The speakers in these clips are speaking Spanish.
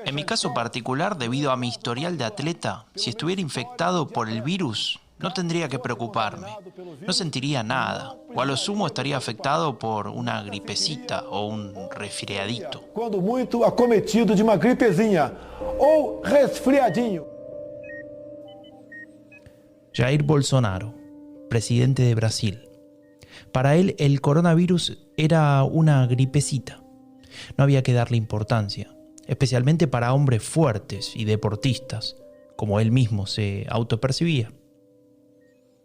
En mi caso particular, debido a mi historial de atleta, si estuviera infectado por el virus, no tendría que preocuparme. No sentiría nada, o a lo sumo estaría afectado por una gripecita o un resfriadito. Quando muito acometido de uma gripezinha ou resfriadinho. Jair Bolsonaro, presidente de Brasil. Para él, el coronavirus era una gripecita. No había que darle importancia, especialmente para hombres fuertes y deportistas, como él mismo se autopercibía.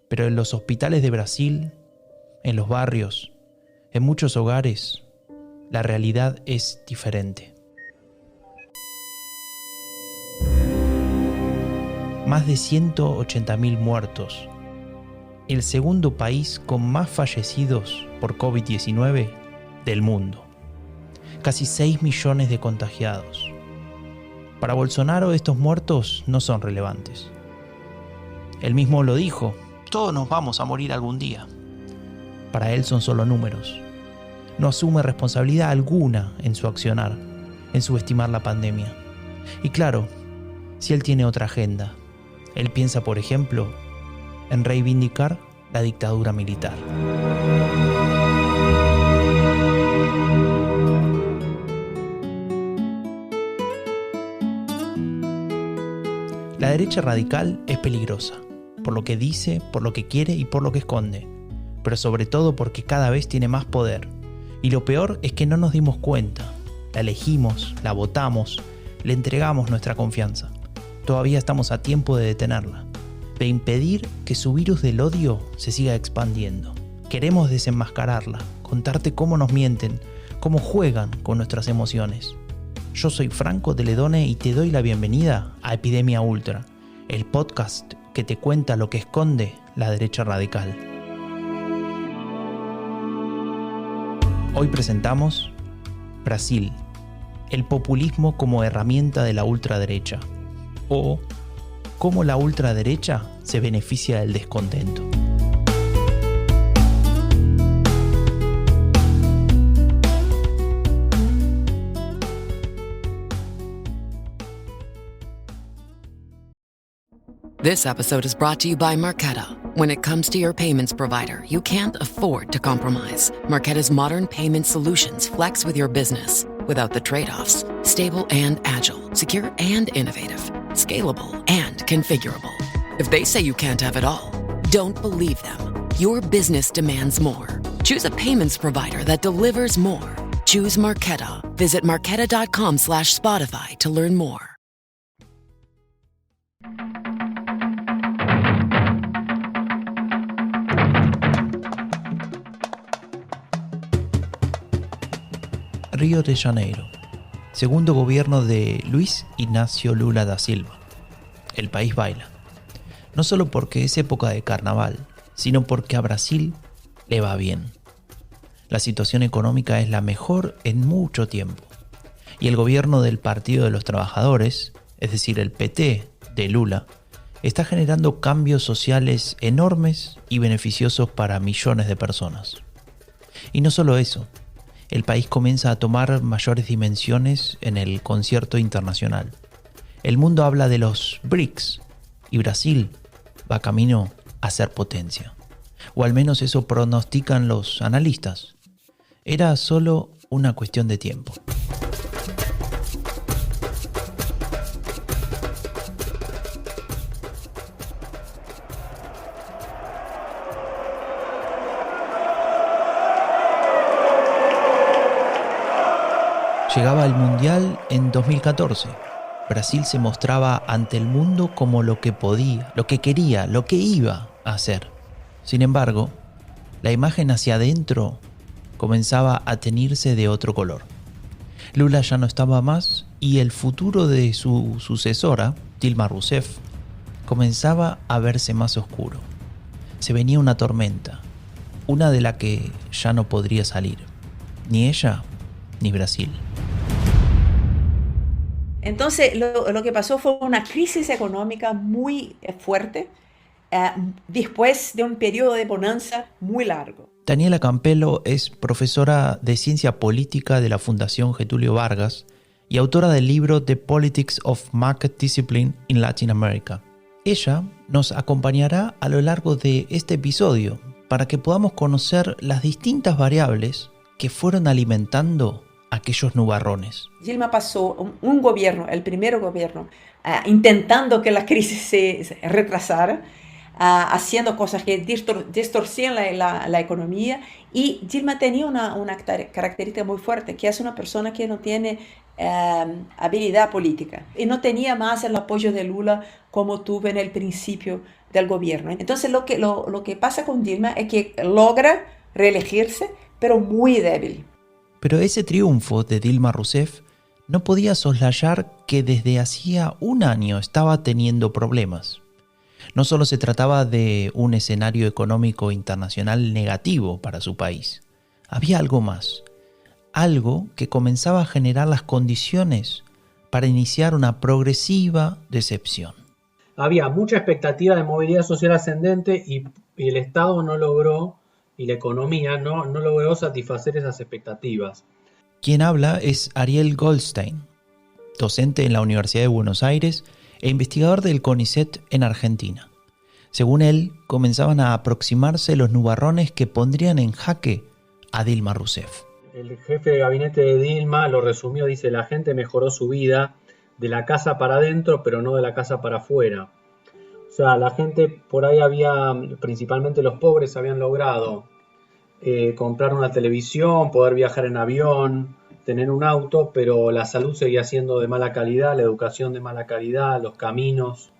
Pero en los hospitales de Brasil, en los barrios, en muchos hogares, la realidad es diferente. Más de 180.000 muertos. El segundo país con más fallecidos por COVID-19 del mundo. Casi 6 millones de contagiados. Para Bolsonaro estos muertos no son relevantes. Él mismo lo dijo, todos nos vamos a morir algún día. Para él son solo números. No asume responsabilidad alguna en su accionar, en subestimar la pandemia. Y claro, si él tiene otra agenda, él piensa, por ejemplo, en reivindicar la dictadura militar. La derecha radical es peligrosa, por lo que dice, por lo que quiere y por lo que esconde, pero sobre todo porque cada vez tiene más poder. Y lo peor es que no nos dimos cuenta, la elegimos, la votamos, le entregamos nuestra confianza. Todavía estamos a tiempo de detenerla, de impedir que su virus del odio se siga expandiendo. Queremos desenmascararla, contarte cómo nos mienten, cómo juegan con nuestras emociones. Yo soy Franco de Ledone y te doy la bienvenida a Epidemia Ultra, el podcast que te cuenta lo que esconde la derecha radical. Hoy presentamos Brasil, el populismo como herramienta de la ultraderecha, o cómo la ultraderecha se beneficia del descontento. This episode is brought to you by Marqeta. When it comes to your payments provider, you can't afford to compromise. Marqeta's modern payment solutions flex with your business without the trade-offs. Stable and agile, secure and innovative, scalable and configurable. If they say you can't have it all, don't believe them. Your business demands more. Choose a payments provider that delivers more. Choose Marqeta. Visit marqeta.com/Spotify to learn more. Río de Janeiro, segundo gobierno de Luis Ignacio Lula da Silva. El país baila, no solo porque es época de carnaval, sino porque a Brasil le va bien. La situación económica es la mejor en mucho tiempo, y el gobierno del Partido de los Trabajadores, es decir, el PT de Lula, está generando cambios sociales enormes y beneficiosos para millones de personas. Y no solo eso, el país comienza a tomar mayores dimensiones en el concierto internacional. El mundo habla de los BRICS y Brasil va camino a ser potencia. O al menos eso pronostican los analistas. Era solo una cuestión de tiempo. Llegaba el Mundial en 2014. Brasil se mostraba ante el mundo como lo que podía, lo que quería, lo que iba a hacer. Sin embargo, la imagen hacia adentro comenzaba a teñirse de otro color. Lula ya no estaba más y el futuro de su sucesora, Dilma Rousseff, comenzaba a verse más oscuro. Se venía una tormenta, una de la que ya no podría salir, ni ella ni Brasil. Entonces, lo que pasó fue una crisis económica muy fuerte después de un periodo de bonanza muy largo. Daniela Campello es profesora de Ciencia Política de la Fundación Getúlio Vargas y autora del libro The Politics of Market Discipline in Latin America. Ella nos acompañará a lo largo de este episodio para que podamos conocer las distintas variables que fueron alimentando aquellos nubarrones. Dilma pasó un gobierno, el primer gobierno, intentando que la crisis se retrasara, haciendo cosas que distorsionan la economía, y Dilma tenía una característica muy fuerte, que es una persona que no tiene habilidad política y no tenía más el apoyo de Lula como tuvo en el principio del gobierno. Entonces lo que pasa con Dilma es que logra reelegirse, pero muy débil. Pero ese triunfo de Dilma Rousseff no podía soslayar que desde hacía un año estaba teniendo problemas. No solo se trataba de un escenario económico internacional negativo para su país. Había algo más. Algo que comenzaba a generar las condiciones para iniciar una progresiva decepción. Había mucha expectativa de movilidad social ascendente y el Estado no logró, y la economía no logró satisfacer esas expectativas. Quien habla es Ariel Goldstein, docente en la Universidad de Buenos Aires e investigador del CONICET en Argentina. Según él, comenzaban a aproximarse los nubarrones que pondrían en jaque a Dilma Rousseff. El jefe de gabinete de Dilma lo resumió, dice: la gente mejoró su vida de la casa para adentro, pero no de la casa para afuera. O sea, la gente por ahí principalmente los pobres, habían logrado comprar una televisión, poder viajar en avión, tener un auto, pero la salud seguía siendo de mala calidad, la educación de mala calidad, los caminos.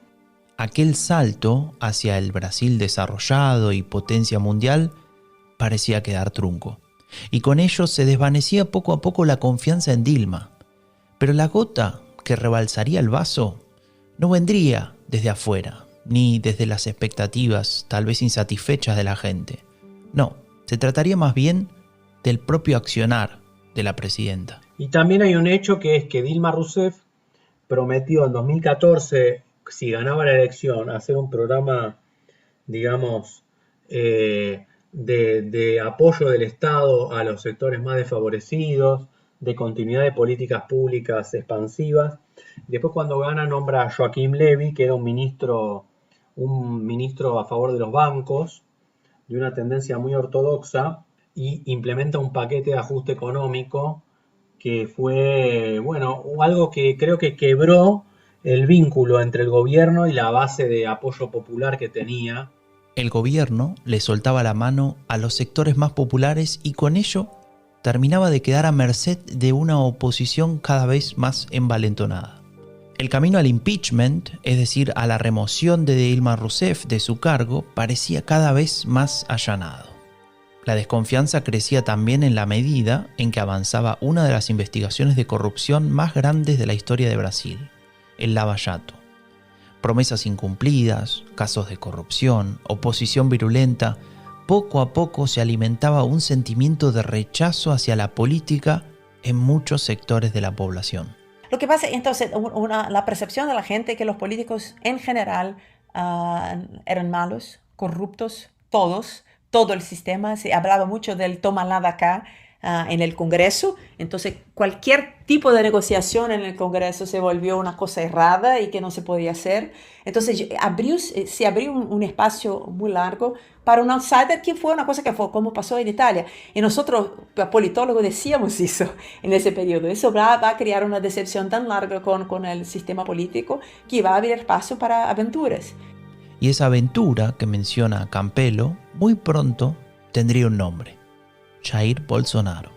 Aquel salto hacia el Brasil desarrollado y potencia mundial parecía quedar trunco, y con ello se desvanecía poco a poco la confianza en Dilma. Pero la gota que rebalsaría el vaso no vendría desde afuera, ni desde las expectativas tal vez insatisfechas de la gente. No, se trataría más bien del propio accionar de la presidenta. Y también hay un hecho, que es que Dilma Rousseff prometió en 2014, si ganaba la elección, hacer un programa, digamos, de apoyo del Estado a los sectores más desfavorecidos, de continuidad de políticas públicas expansivas. Después, cuando gana, nombra a Joaquim Levy, que era un ministro a favor de los bancos, de una tendencia muy ortodoxa, y implementa un paquete de ajuste económico que fue, algo que creo que quebró el vínculo entre el gobierno y la base de apoyo popular que tenía. El gobierno le soltaba la mano a los sectores más populares y con ello terminaba de quedar a merced de una oposición cada vez más envalentonada. El camino al impeachment, es decir, a la remoción de Dilma Rousseff de su cargo, parecía cada vez más allanado. La desconfianza crecía también en la medida en que avanzaba una de las investigaciones de corrupción más grandes de la historia de Brasil, el Lava Jato. Promesas incumplidas, casos de corrupción, oposición virulenta, poco a poco se alimentaba un sentimiento de rechazo hacia la política en muchos sectores de la población. Lo que pasa entonces, la percepción de la gente es que los políticos en general eran malos, corruptos, todo el sistema. Se hablaba mucho del toma la de acá en el Congreso. Entonces cualquier tipo de negociación en el Congreso se volvió una cosa errada y que no se podía hacer. Entonces se abrió un espacio muy largo para un outsider, que fue una cosa que fue como pasó en Italia. Y nosotros, politólogos, decíamos eso en ese periodo. Eso va a crear una decepción tan larga con el sistema político que va a abrir espacio para aventuras. Y esa aventura que menciona Campelo muy pronto tendría un nombre: Jair Bolsonaro.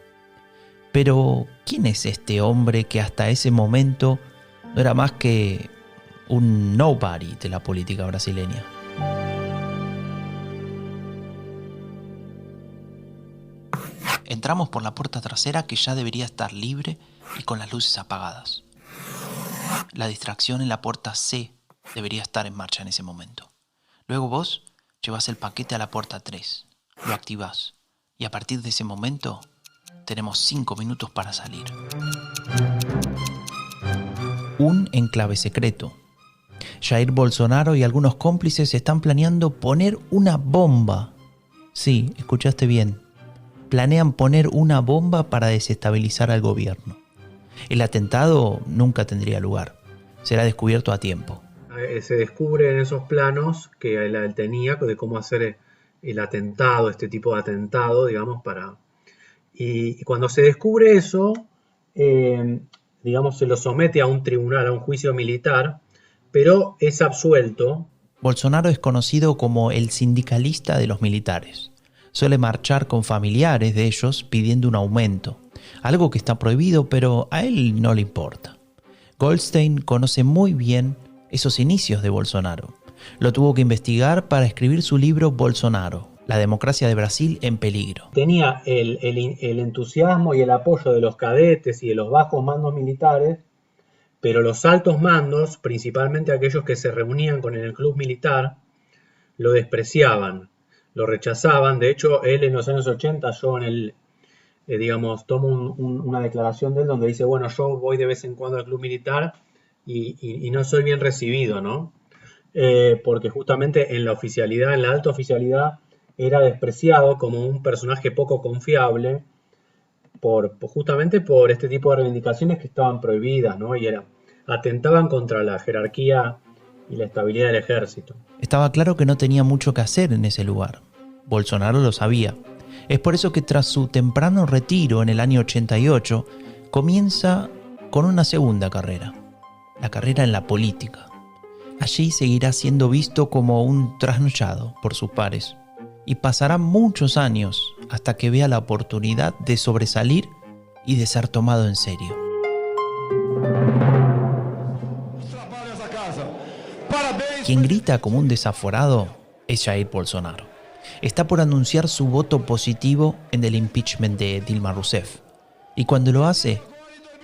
Pero, ¿quién es este hombre que hasta ese momento no era más que un nobody de la política brasileña? Entramos por la puerta trasera, que ya debería estar libre y con las luces apagadas. La distracción en la puerta C debería estar en marcha en ese momento. Luego vos llevas el paquete a la puerta 3, lo activás y a partir de ese momento tenemos 5 minutos para salir. Un enclave secreto. Jair Bolsonaro y algunos cómplices están planeando poner una bomba. Sí, escuchaste bien. Planean poner una bomba para desestabilizar al gobierno. El atentado nunca tendría lugar. Será descubierto a tiempo. Se descubren esos planos que él tenía de cómo hacer el atentado, este tipo de atentado, digamos, y cuando se descubre eso, digamos, se lo somete a un tribunal, a un juicio militar, pero es absuelto. Bolsonaro es conocido como el sindicalista de los militares. Suele marchar con familiares de ellos pidiendo un aumento, algo que está prohibido, pero a él no le importa. Goldstein conoce muy bien esos inicios de Bolsonaro. Lo tuvo que investigar para escribir su libro Bolsonaro, la democracia de Brasil en peligro. Tenía el entusiasmo y el apoyo de los cadetes y de los bajos mandos militares, pero los altos mandos, principalmente aquellos que se reunían con el club militar, lo despreciaban, lo rechazaban. De hecho, él en los años 80, yo tomo una declaración de él donde dice, bueno, yo voy de vez en cuando al club militar y no soy bien recibido, ¿no? Porque justamente en la oficialidad, en la alta oficialidad, era despreciado como un personaje poco confiable justamente por este tipo de reivindicaciones que estaban prohibidas, ¿no? Y atentaban contra la jerarquía y la estabilidad del ejército. Estaba claro que no tenía mucho que hacer en ese lugar. Bolsonaro lo sabía. Es por eso que tras su temprano retiro en el año 88, comienza con una segunda carrera, la carrera en la política. Allí seguirá siendo visto como un trasnochado por sus pares y pasará muchos años hasta que vea la oportunidad de sobresalir y de ser tomado en serio. Quien grita como un desaforado es Jair Bolsonaro. Está por anunciar su voto positivo en el impeachment de Dilma Rousseff. Y cuando lo hace,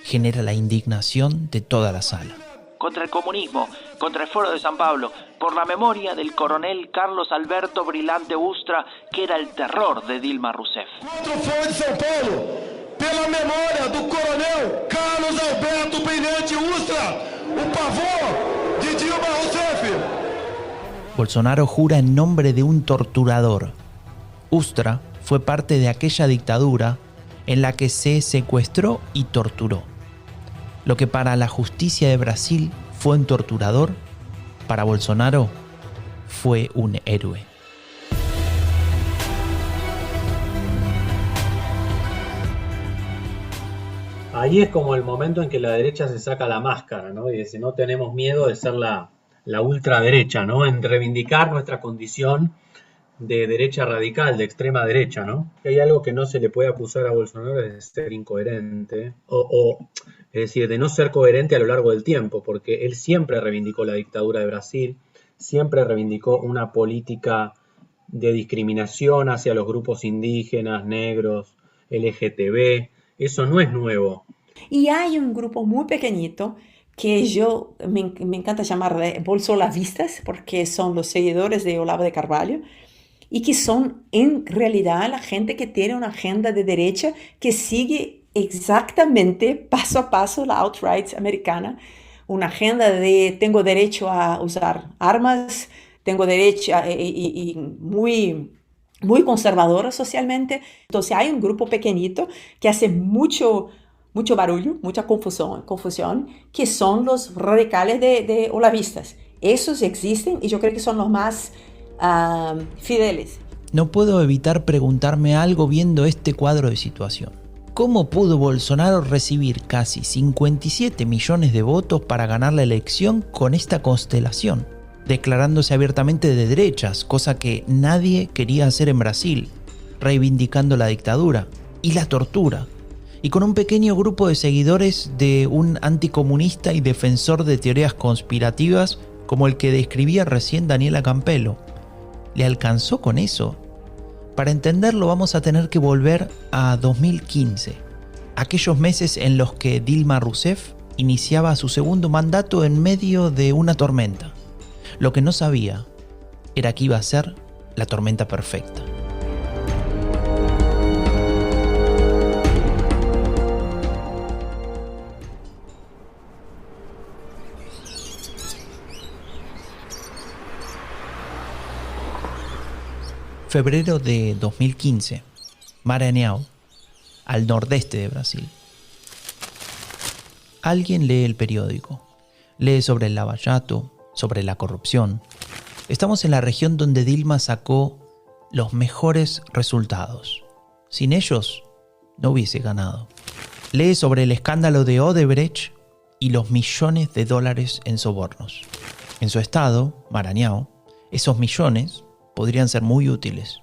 genera la indignación de toda la sala. Contra el comunismo, contra el Foro de San Pablo, por la memoria del coronel Carlos Alberto Brilante Ustra, que era el terror de Dilma Rousseff. Contra el Foro de San Pablo, pela memoria del coronel Carlos Alberto Brilante Ustra, un pavor de Dilma Rousseff. Bolsonaro jura en nombre de un torturador. Ustra fue parte de aquella dictadura en la que se secuestró y torturó. Lo que para la justicia de Brasil fue un torturador, para Bolsonaro fue un héroe. Ahí es como el momento en que la derecha se saca la máscara, ¿no? Y dice, no tenemos miedo de ser la ultraderecha, ¿no? En reivindicar nuestra condición de derecha radical, de extrema derecha, ¿no? Hay algo que no se le puede acusar a Bolsonaro de ser incoherente, es decir, de no ser coherente a lo largo del tiempo, porque él siempre reivindicó la dictadura de Brasil, siempre reivindicó una política de discriminación hacia los grupos indígenas, negros, LGTB. Eso no es nuevo. Y hay un grupo muy pequeñito que yo me encanta llamar bolsolavistas, porque son los seguidores de Olavo de Carvalho, y que son en realidad la gente que tiene una agenda de derecha que sigue exactamente paso a paso la alt-right americana, una agenda de tengo derecho a usar armas, tengo derecho y muy conservadora socialmente. Entonces hay un grupo pequeñito que hace mucho barullo, mucha confusión, que son los radicales de olavistas. Esos existen y yo creo que son los más fideles. No puedo evitar preguntarme algo viendo este cuadro de situación. ¿Cómo pudo Bolsonaro recibir casi 57 millones de votos para ganar la elección con esta constelación? Declarándose abiertamente de derechas, cosa que nadie quería hacer en Brasil, reivindicando la dictadura y la tortura, y con un pequeño grupo de seguidores de un anticomunista y defensor de teorías conspirativas como el que describía recién Daniela Campello. ¿Le alcanzó con eso? Para entenderlo vamos a tener que volver a 2015, aquellos meses en los que Dilma Rousseff iniciaba su segundo mandato en medio de una tormenta. Lo que no sabía era que iba a ser la tormenta perfecta. Febrero de 2015, Maranhão, al nordeste de Brasil. alguien lee el periódico, lee sobre el lavallato, sobre la corrupción. Estamos en la región donde Dilma sacó los mejores resultados. Sin ellos, no hubiese ganado. Lee sobre el escándalo de Odebrecht y los millones de dólares en sobornos. En su estado, Maranhão, esos millones podrían ser muy útiles.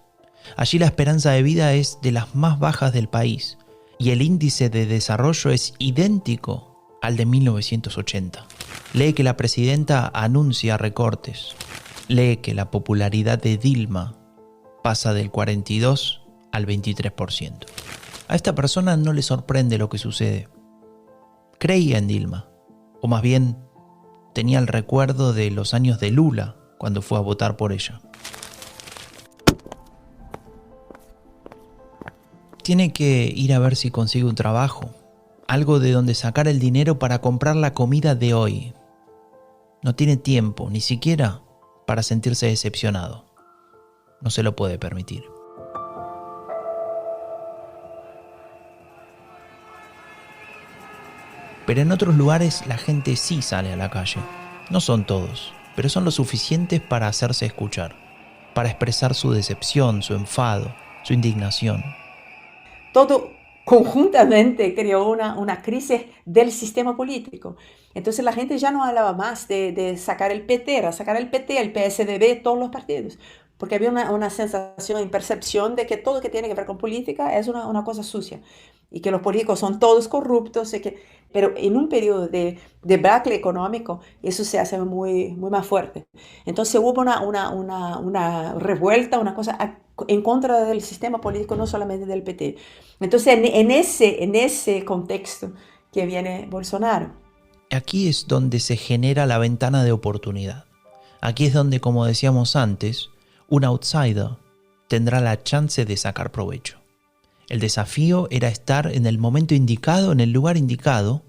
Allí la esperanza de vida es de las más bajas del país y el índice de desarrollo es idéntico al de 1980. Lee que la presidenta anuncia recortes. Lee que la popularidad de Dilma pasa del 42 al 23%. A esta persona no le sorprende lo que sucede. Creía en Dilma, o más bien tenía el recuerdo de los años de Lula cuando fue a votar por ella. Tiene que ir a ver si consigue un trabajo, algo de donde sacar el dinero para comprar la comida de hoy. No tiene tiempo, ni siquiera para sentirse decepcionado. No se lo puede permitir. Pero en otros lugares la gente sí sale a la calle. No son todos, pero son lo suficientes para hacerse escuchar, para expresar su decepción, su enfado, su indignación. Todo conjuntamente creó una crisis del sistema político. Entonces la gente ya no hablaba más de sacar el PT, era sacar el PT, el PSDB, todos los partidos. Porque había una sensación y percepción de que todo lo que tiene que ver con política es una cosa sucia. Y que los políticos son todos corruptos. Pero en un periodo de debacle económico, eso se hace muy, muy más fuerte. Entonces hubo una revuelta, una cosa en contra del sistema político, no solamente del PT. Entonces en ese contexto que viene Bolsonaro. Aquí es donde se genera la ventana de oportunidad. Aquí es donde, como decíamos antes, un outsider tendrá la chance de sacar provecho. El desafío era estar en el momento indicado, en el lugar indicado,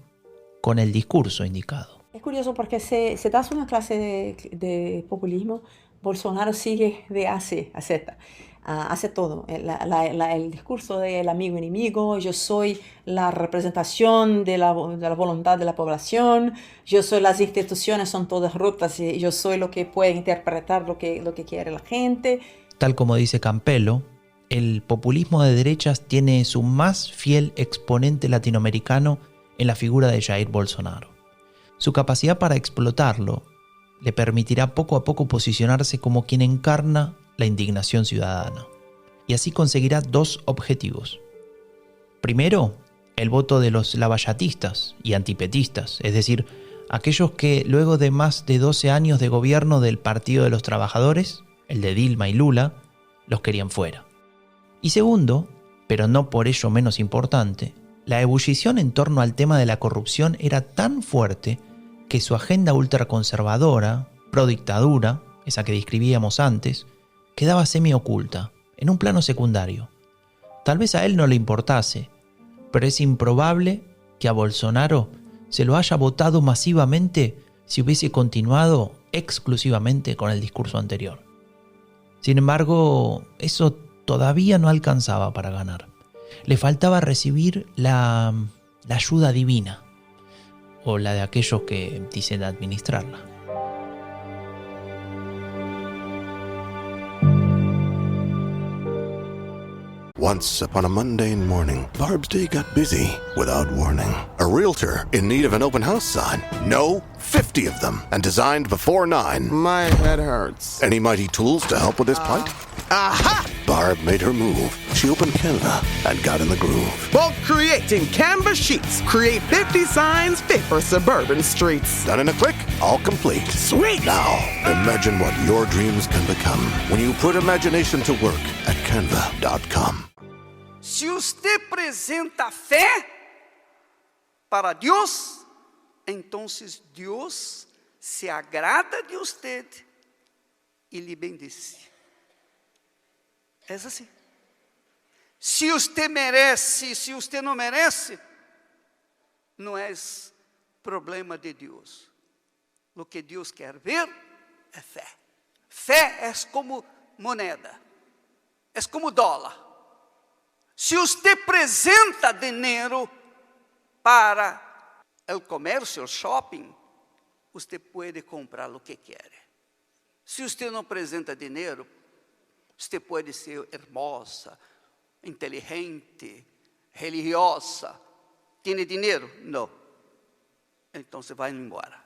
con el discurso indicado. Es curioso porque se das una clase de populismo, Bolsonaro sigue de A a Z. Hace todo, el discurso del amigo-enemigo, yo soy la representación de la voluntad de la población, yo soy las instituciones, son todas rotas y yo soy lo que puede interpretar lo que quiere la gente. Tal como dice Campelo, el populismo de derechas tiene su más fiel exponente latinoamericano en la figura de Jair Bolsonaro. Su capacidad para explotarlo le permitirá poco a poco posicionarse como quien encarna la indignación ciudadana. Y así conseguirá dos objetivos. Primero, el voto de los lavallatistas y antipetistas, es decir, aquellos que luego de más de 12 años de gobierno del Partido de los Trabajadores, el de Dilma y Lula, los querían fuera. Y segundo, pero no por ello menos importante, la ebullición en torno al tema de la corrupción era tan fuerte que su agenda ultraconservadora, pro-dictadura, esa que describíamos antes, quedaba semi-oculta, en un plano secundario. Tal vez a él no le importase, pero es improbable que a Bolsonaro se lo haya votado masivamente si hubiese continuado exclusivamente con el discurso anterior. Sin embargo, eso todavía no alcanzaba para ganar. Le faltaba recibir la ayuda divina, o la de aquellos que dicen administrarla. Once upon a mundane morning, Barb's day got busy without warning. A realtor in need of an open house sign. No, 50 of them, and designed before 9. My head hurts. Any mighty tools to help with this plight? Aha! Barb made her move. She opened Canva and got in the groove. Bulk creating Canva sheets. Create 50 signs fit for suburban streets. Done in a click, all complete. Sweet! Now, imagine what your dreams can become when you put imagination to work at canva.com. Se usted presenta fé para Dios, entonces Dios se agrada de usted y le bendice. Es así. Se usted merece, se usted não merece, não é problema de Deus. Lo que Deus quer ver é fé. Fé é como moneda, é como dólar. Se você apresenta dinheiro para el comercio, el shopping, usted puede comprar lo que quiere. Si usted no presenta dinero, usted puede ser hermosa, inteligente, religiosa. ¿Tiene dinero? No. Entonces va embora.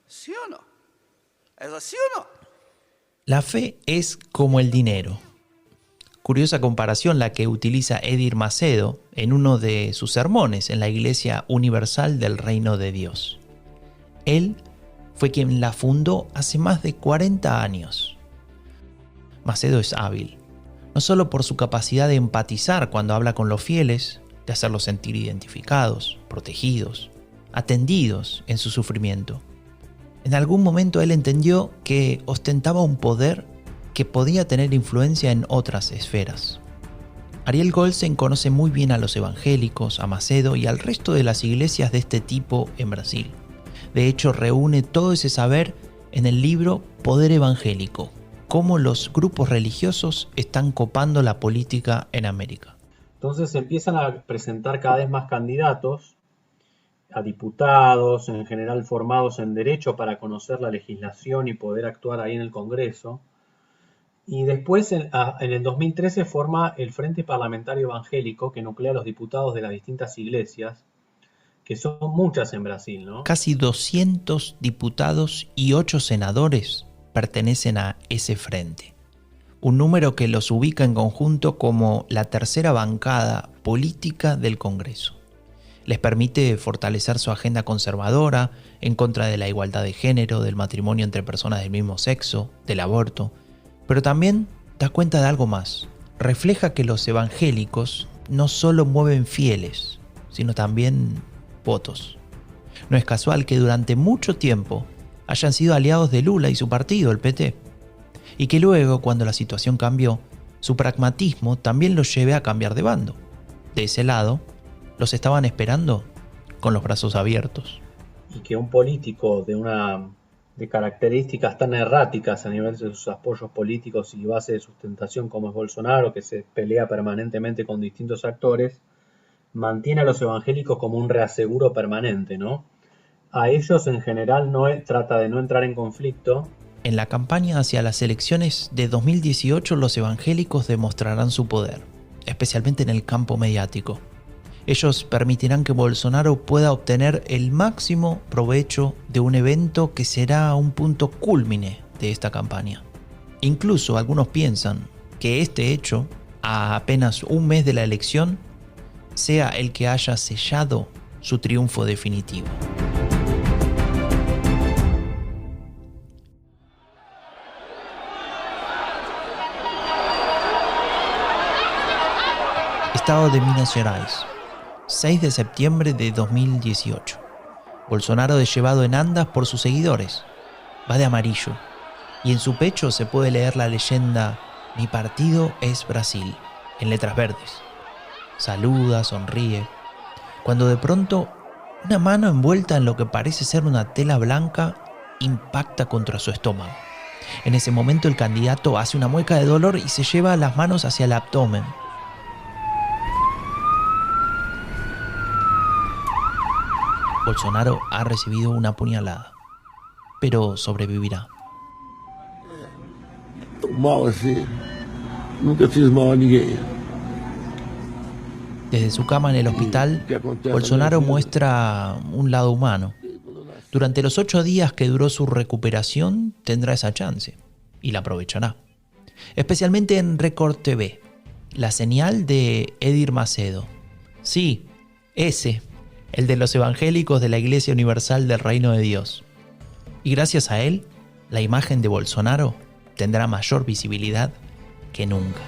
¿Sí o no? ¿Es así o no? La fe es como el dinero. Curiosa comparación la que utiliza Edir Macedo en uno de sus sermones en la Iglesia Universal del Reino de Dios. Él fue quien la fundó hace más de 40 años. Macedo es hábil, no solo por su capacidad de empatizar cuando habla con los fieles, de hacerlos sentir identificados, protegidos, atendidos en su sufrimiento. En algún momento él entendió que ostentaba un poder que podía tener influencia en otras esferas. Ariel Goldstein conoce muy bien a los evangélicos, a Macedo y al resto de las iglesias de este tipo en Brasil. De hecho, reúne todo ese saber en el libro Poder Evangélico, cómo los grupos religiosos están copando la política en América. Entonces se empiezan a presentar cada vez más candidatos a diputados, en general formados en derecho para conocer la legislación y poder actuar ahí en el Congreso. Y después, en el 2013, forma el Frente Parlamentario Evangélico, que nuclea a los diputados de las distintas iglesias, que son muchas en Brasil, ¿no? Casi 200 diputados y 8 senadores pertenecen a ese frente. Un número que los ubica en conjunto como la tercera bancada política del Congreso. Les permite fortalecer su agenda conservadora en contra de la igualdad de género, del matrimonio entre personas del mismo sexo, del aborto. Pero también da cuenta de algo más. Refleja que los evangélicos no solo mueven fieles, sino también votos. No es casual que durante mucho tiempo hayan sido aliados de Lula y su partido, el PT. Y que luego, cuando la situación cambió, su pragmatismo también los lleve a cambiar de bando. De ese lado, los estaban esperando con los brazos abiertos. Y que un político de características tan erráticas a nivel de sus apoyos políticos y base de sustentación como es Bolsonaro, que se pelea permanentemente con distintos actores, mantiene a los evangélicos como un reaseguro permanente, ¿no? A ellos en general trata de no entrar en conflicto. En la campaña hacia las elecciones de 2018 los evangélicos demostrarán su poder, especialmente en el campo mediático. Ellos permitirán que Bolsonaro pueda obtener el máximo provecho de un evento que será un punto cúlmine de esta campaña. Incluso algunos piensan que este hecho, a apenas un mes de la elección, sea el que haya sellado su triunfo definitivo. Estado de Minas Gerais, 6 de septiembre de 2018. Bolsonaro es llevado en andas por sus seguidores. Va de amarillo y en su pecho se puede leer la leyenda "Mi partido es Brasil", en letras verdes. Saluda, sonríe, cuando de pronto una mano envuelta en lo que parece ser una tela blanca impacta contra su estómago. En ese momento el candidato hace una mueca de dolor y se lleva las manos hacia el abdomen. Bolsonaro ha recibido una puñalada, pero sobrevivirá. Tô mal assim. Nunca fiz mal a ninguém. Desde su cama en el hospital, Bolsonaro muestra un lado humano. Durante los 8 días que duró su recuperación, tendrá esa chance y la aprovechará. Especialmente en Record TV, la señal de Edir Macedo. Sí, ese, el de los evangélicos de la Iglesia Universal del Reino de Dios. Y gracias a él, la imagen de Bolsonaro tendrá mayor visibilidad que nunca.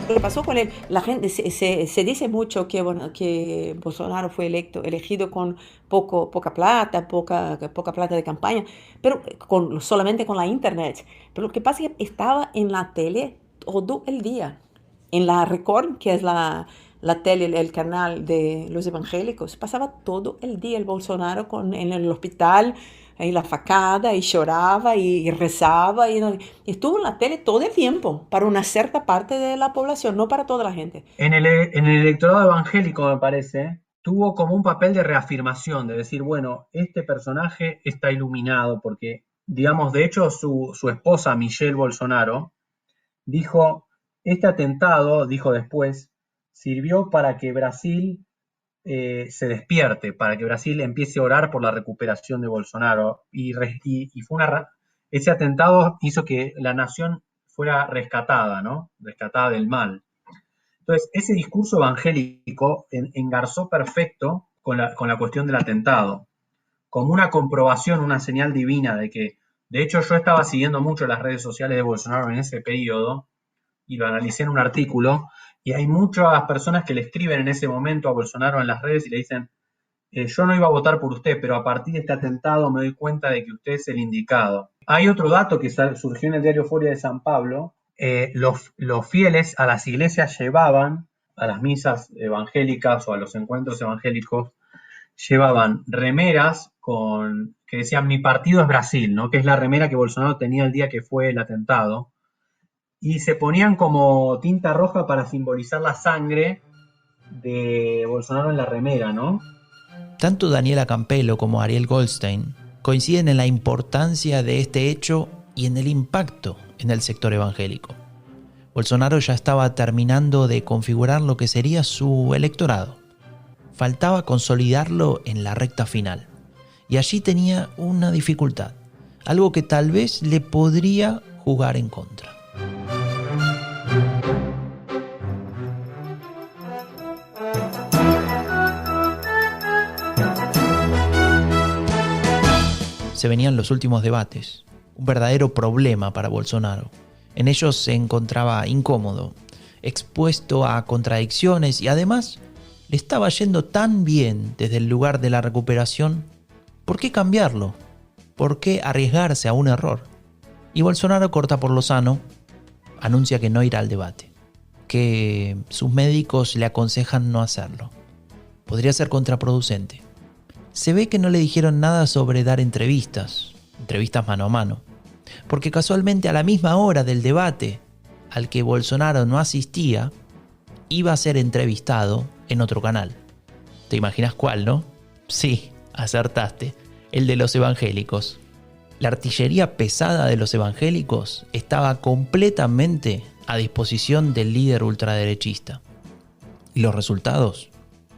Lo que pasó con él, la gente se dice mucho que Bolsonaro fue elegido con poca plata de campaña, pero solamente con la internet. Pero lo que pasa es que estaba en la tele todo el día. En la Record, que es la tele, el canal de los evangélicos, pasaba todo el día el Bolsonaro en el hospital, y la facada, y lloraba, y rezaba, y estuvo en la tele todo el tiempo, para una cierta parte de la población, no para toda la gente. En el electorado evangélico, me parece, tuvo como un papel de reafirmación, de decir, bueno, este personaje está iluminado, porque, digamos, de hecho, su esposa, Michelle Bolsonaro, dijo, este atentado, dijo después, sirvió para que Brasil se despierte, para que Brasil empiece a orar por la recuperación de Bolsonaro. Y fue ese atentado hizo que la nación fuera rescatada, ¿no? Rescatada del mal. Entonces, ese discurso evangélico engarzó perfecto con la cuestión del atentado, como una comprobación, una señal divina de que, de hecho, yo estaba siguiendo mucho las redes sociales de Bolsonaro en ese periodo, y lo analicé en un artículo, y hay muchas personas que le escriben en ese momento a Bolsonaro en las redes y le dicen, yo no iba a votar por usted, pero a partir de este atentado me doy cuenta de que usted es el indicado. Hay otro dato que surgió en el diario Furia de San Pablo. Los fieles a las iglesias llevaban, a las misas evangélicas o a los encuentros evangélicos, llevaban remeras que decían mi partido es Brasil, ¿no? Que es la remera que Bolsonaro tenía el día que fue el atentado. Y se ponían como tinta roja para simbolizar la sangre de Bolsonaro en la remera, ¿no? Tanto Daniela Campello como Ariel Goldstein coinciden en la importancia de este hecho y en el impacto en el sector evangélico. Bolsonaro ya estaba terminando de configurar lo que sería su electorado. Faltaba consolidarlo en la recta final. Y allí tenía una dificultad, algo que tal vez le podría jugar en contra. Se venían los últimos debates, un verdadero problema para Bolsonaro. En ellos se encontraba incómodo, expuesto a contradicciones y además le estaba yendo tan bien desde el lugar de la recuperación. ¿Por qué cambiarlo? ¿Por qué arriesgarse a un error? Y Bolsonaro corta por lo sano, anuncia que no irá al debate, que sus médicos le aconsejan no hacerlo. Podría ser contraproducente. Se ve que no le dijeron nada sobre dar entrevistas mano a mano, porque casualmente a la misma hora del debate al que Bolsonaro no asistía, iba a ser entrevistado en otro canal. ¿Te imaginas cuál, no? Sí, acertaste, el de los evangélicos. La artillería pesada de los evangélicos estaba completamente a disposición del líder ultraderechista. Y los resultados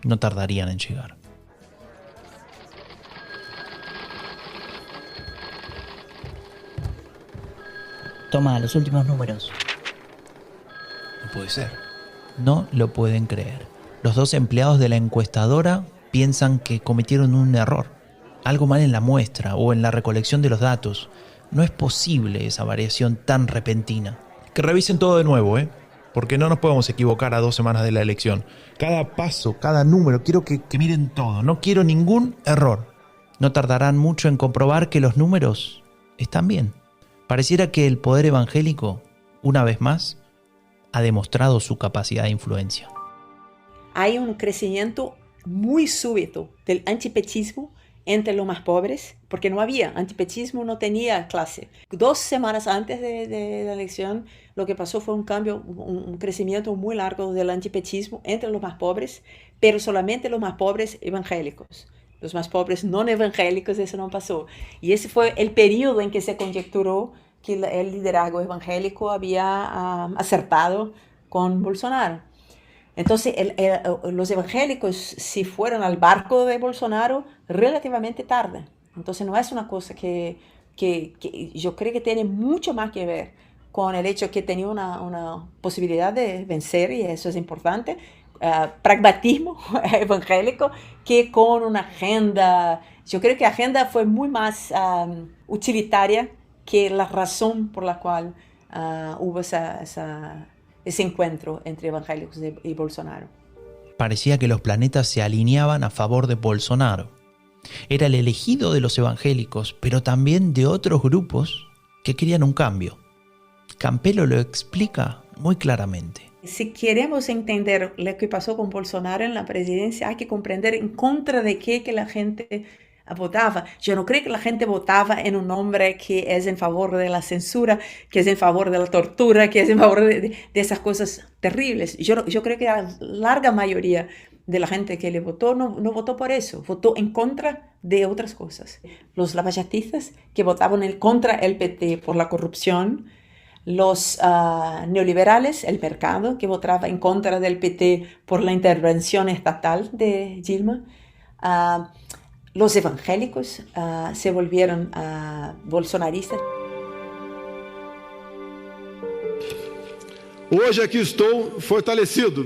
no tardarían en llegar. Toma, los últimos números. No puede ser. No lo pueden creer. Los dos empleados de la encuestadora piensan que cometieron un error. Algo mal en la muestra o en la recolección de los datos. No es posible esa variación tan repentina. Que revisen todo de nuevo, porque no nos podemos equivocar a 2 semanas de la elección. Cada paso, cada número, quiero que miren todo. No quiero ningún error. No tardarán mucho en comprobar que los números están bien. Pareciera que el poder evangélico, una vez más, ha demostrado su capacidad de influencia. Hay un crecimiento muy súbito del antipetismo entre los más pobres, porque no había antipetismo, no tenía clase. 2 semanas antes de la elección, lo que pasó fue un cambio, un crecimiento muy largo del antipetismo entre los más pobres, pero solamente los más pobres evangélicos. Los más pobres no evangélicos, eso no pasó. Y ese fue el periodo en que se conjecturó que el liderazgo evangélico había acertado con Bolsonaro. Entonces, los evangélicos si fueron al barco de Bolsonaro relativamente tarde. Entonces, no es una cosa que yo creo que tiene mucho más que ver con el hecho que tenía una posibilidad de vencer, y eso es importante, pragmatismo evangélico, que con una agenda. Yo creo que la agenda fue muy más utilitaria que la razón por la cual hubo ese encuentro entre evangélicos y Bolsonaro. Parecía que los planetas se alineaban a favor de Bolsonaro. Era el elegido de los evangélicos, pero también de otros grupos que querían un cambio. Campello lo explica muy claramente. Si queremos entender lo que pasó con Bolsonaro en la presidencia, hay que comprender en contra de qué que la gente votaba. Yo no creo que la gente votaba en un hombre que es en favor de la censura, que es en favor de la tortura, que es en favor de esas cosas terribles. Yo creo que la larga mayoría de la gente que le votó no votó por eso, votó en contra de otras cosas. Los lavallatistas que votaban contra el PT por la corrupción, los neoliberales, el mercado, que votaba en contra del PT por la intervención estatal de Dilma, los evangélicos se volvieron bolsonaristas. Hoje aqui estou fortalecido,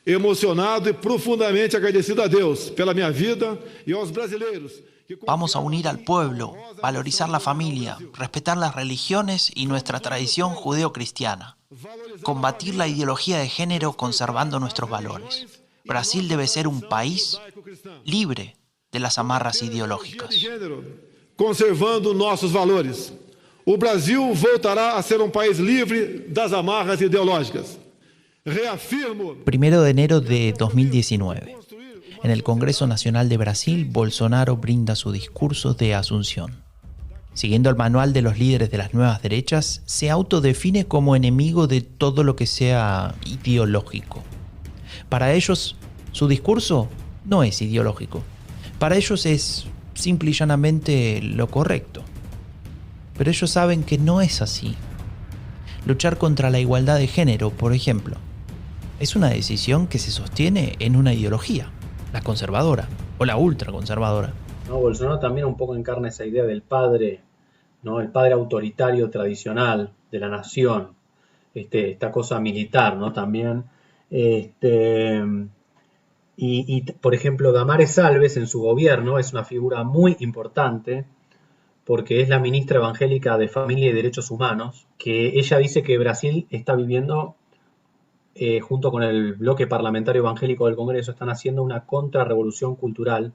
emocionado e profundamente agradecido a Deus pela minha vida e aos brasileiros. Vamos a unir al pueblo, valorizar la familia, respetar las religiones y nuestra tradición judeo-cristiana, combatir la ideología de género conservando nuestros valores. Brasil debe ser un país libre de las amarras ideológicas. Conservando nossos valores. O Brasil voltará a ser un país libre das amarras ideológicas. Reafirmo. 1 de enero de 2019. En el Congreso Nacional de Brasil, Bolsonaro brinda su discurso de Asunción. Siguiendo el manual de los líderes de las nuevas derechas, se autodefine como enemigo de todo lo que sea ideológico. Para ellos, su discurso no es ideológico. Para ellos es simple y llanamente lo correcto. Pero ellos saben que no es así. Luchar contra la igualdad de género, por ejemplo, es una decisión que se sostiene en una ideología, la conservadora o la ultraconservadora. No, Bolsonaro también un poco encarna esa idea del padre, ¿no? El padre autoritario tradicional de la nación, esta cosa militar, ¿no? También. Y por ejemplo, Damares Alves en su gobierno es una figura muy importante porque es la ministra evangélica de Familia y Derechos Humanos, que ella dice que Brasil está viviendo, junto con el bloque parlamentario evangélico del Congreso, están haciendo una contrarrevolución cultural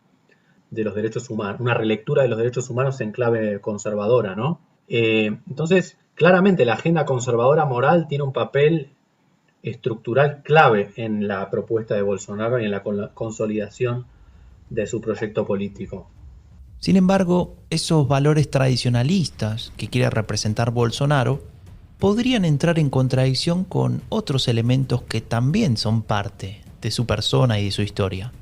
de los derechos humanos, una relectura de los derechos humanos en clave conservadora, ¿no? Entonces, claramente la agenda conservadora moral tiene un papel estructural clave en la propuesta de Bolsonaro y en la consolidación de su proyecto político. Sin embargo, esos valores tradicionalistas que quiere representar Bolsonaro podrían entrar en contradicción con otros elementos que también son parte de su persona y de su historia.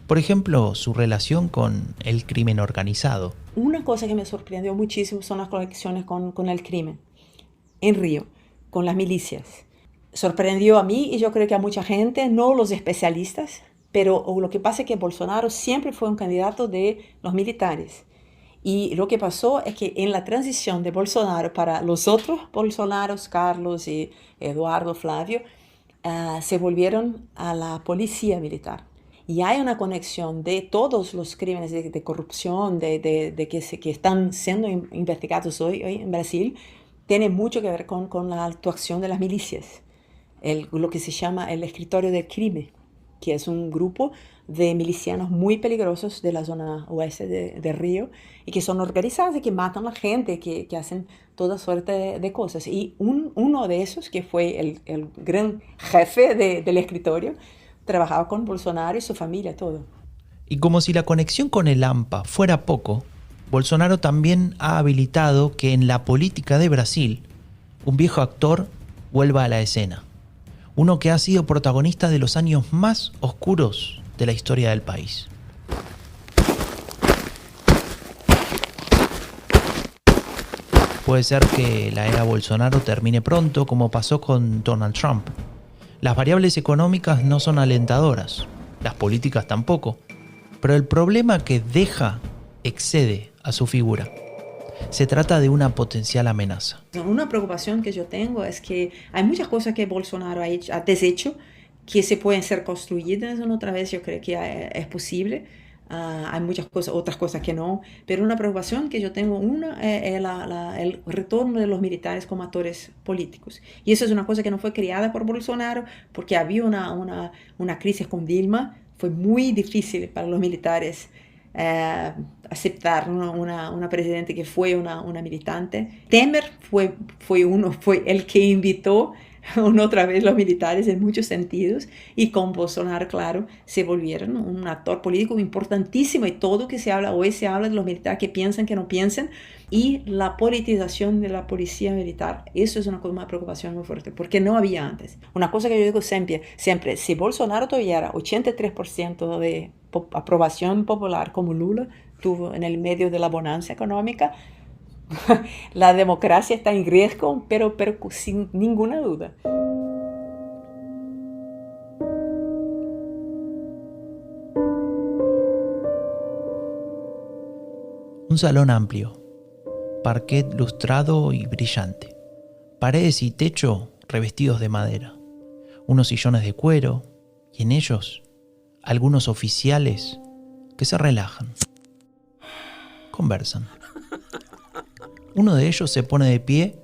Por ejemplo, su relación con el crimen organizado. Una cosa que me sorprendió muchísimo son las conexiones con el crimen en Río, con las milicias. Sorprendió a mí y yo creo que a mucha gente, no los especialistas, pero lo que pasa es que Bolsonaro siempre fue un candidato de los militares. Y lo que pasó es que en la transición de Bolsonaro para los otros Bolsonaros, Carlos y Eduardo, Flavio, se volvieron a la policía militar. Y hay una conexión de todos los crímenes de corrupción que están siendo investigados hoy en Brasil, tiene mucho que ver con la actuación de las milicias. Lo que se llama el escritorio del crimen, que es un grupo de milicianos muy peligrosos de la zona oeste de Río y que son organizados y que matan a la gente, que hacen toda suerte de cosas. Y uno de esos, que fue el gran jefe del escritorio, trabajaba con Bolsonaro y su familia, todo. Y como si la conexión con el AMPA fuera poco, Bolsonaro también ha habilitado que en la política de Brasil un viejo actor vuelva a la escena. Uno que ha sido protagonista de los años más oscuros de la historia del país. Puede ser que la era Bolsonaro termine pronto, como pasó con Donald Trump. Las variables económicas no son alentadoras, las políticas tampoco, pero el problema que deja excede a su figura. Se trata de una potencial amenaza. Una preocupación que yo tengo es que hay muchas cosas que Bolsonaro ha deshecho que se pueden ser construidas otra vez. Yo creo que es posible. Hay muchas cosas, otras cosas que no. Pero una preocupación que yo tengo, es el retorno de los militares como actores políticos. Y eso es una cosa que no fue creada por Bolsonaro, porque había una crisis con Dilma. Fue muy difícil para los militares aceptar una presidenta que fue una militante. Temer fue el que invitó otra vez los militares en muchos sentidos, y con Bolsonaro, claro, se volvieron un actor político importantísimo, y todo que se habla hoy se habla de los militares que piensan, que no piensan, y la politización de la policía militar. Eso es una preocupación muy fuerte, porque no había antes. Una cosa que yo digo siempre, si Bolsonaro tuviera 83% de aprobación popular como Lula tuvo en el medio de la bonanza económica, la democracia está en riesgo, pero sin ninguna duda. Un salón amplio, parquet lustrado y brillante, paredes y techo revestidos de madera, unos sillones de cuero y en ellos algunos oficiales que se relajan, conversan. Uno de ellos se pone de pie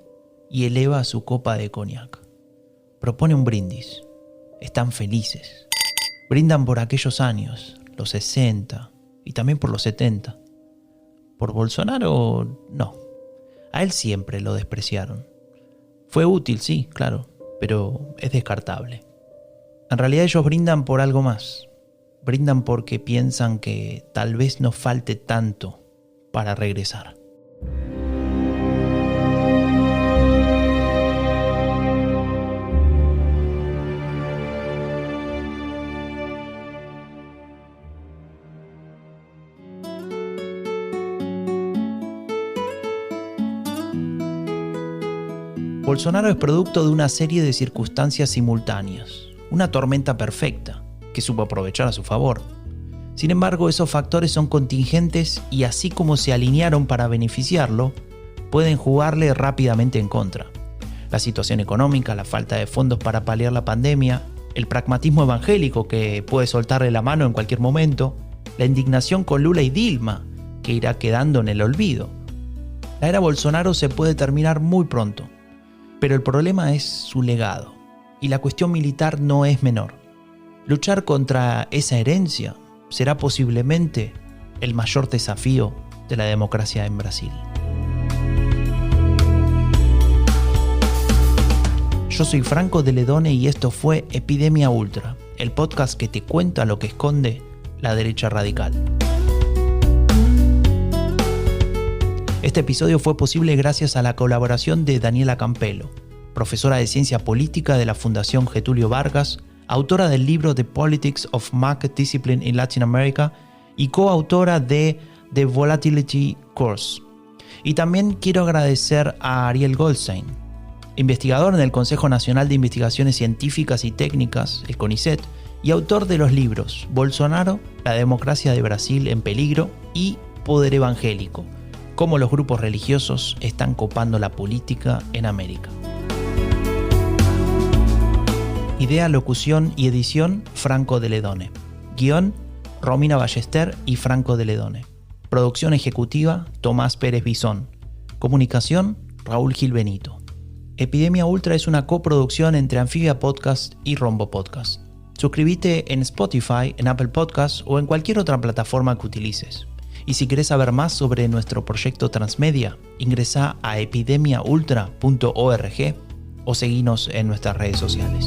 y eleva su copa de coñac. Propone un brindis. Están felices. Brindan por aquellos años, los 60 y también por los 70. Por Bolsonaro, no. A él siempre lo despreciaron. Fue útil, sí, claro, pero es descartable. En realidad ellos brindan por algo más. Brindan porque piensan que tal vez nos falte tanto para regresar. Bolsonaro es producto de una serie de circunstancias simultáneas, una tormenta perfecta que supo aprovechar a su favor. Sin embargo, esos factores son contingentes y así como se alinearon para beneficiarlo, pueden jugarle rápidamente en contra. La situación económica, la falta de fondos para paliar la pandemia, el pragmatismo evangélico que puede soltarle la mano en cualquier momento, la indignación con Lula y Dilma, que irá quedando en el olvido. La era Bolsonaro se puede terminar muy pronto. Pero el problema es su legado, y la cuestión militar no es menor. Luchar contra esa herencia será posiblemente el mayor desafío de la democracia en Brasil. Yo soy Franco de Ledone y esto fue Epidemia Ultra, el podcast que te cuenta lo que esconde la derecha radical. Este episodio fue posible gracias a la colaboración de Daniela Campelo, profesora de Ciencia Política de la Fundación Getulio Vargas, autora del libro The Politics of Market Discipline in Latin America y coautora de The Volatility Course. Y también quiero agradecer a Ariel Goldstein, investigador en el Consejo Nacional de Investigaciones Científicas y Técnicas, el CONICET, y autor de los libros Bolsonaro, la democracia de Brasil en peligro y Poder Evangélico, cómo los grupos religiosos están copando la política en América. Idea, locución y edición, Franco de Ledone. Guión, Romina Ballester y Franco de Ledone. Producción ejecutiva, Tomás Pérez Bisón. Comunicación, Raúl Gil Benito. Epidemia Ultra es una coproducción entre Anfibia Podcast y Rombo Podcast. Suscríbete en Spotify, en Apple Podcasts o en cualquier otra plataforma que utilices. Y si querés saber más sobre nuestro proyecto Transmedia, ingresá a epidemiaultra.org o seguinos en nuestras redes sociales.